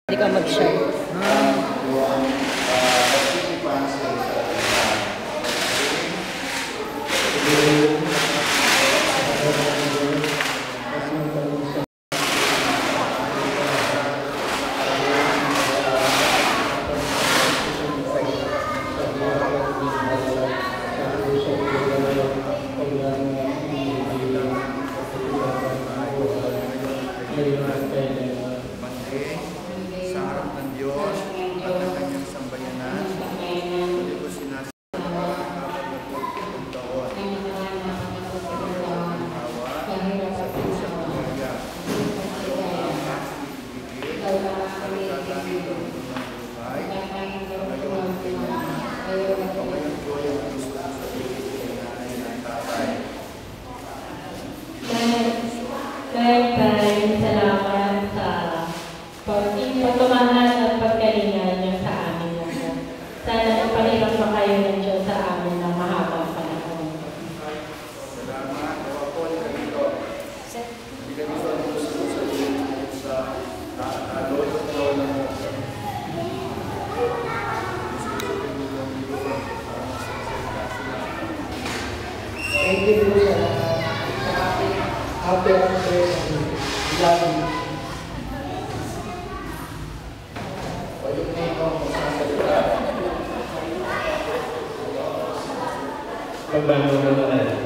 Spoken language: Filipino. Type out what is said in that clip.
Hindi ka mag-share. Sa harap ng Diyos at ng kanyang sambayanan, hindi ko sinasabi ng taon. Sa isang pamilya, salamat sa pagmamahal at pagkalinga niyo sa amin lahat. Sana ipahirap pa kayo ng Diyos sa amin ng mahabang panahon. Salamat. Nawa po yung ganito. Hindi kami sa loob ng taon na mo. Thank you po sa ating happy anniversary. Love you. Pagbangon naman.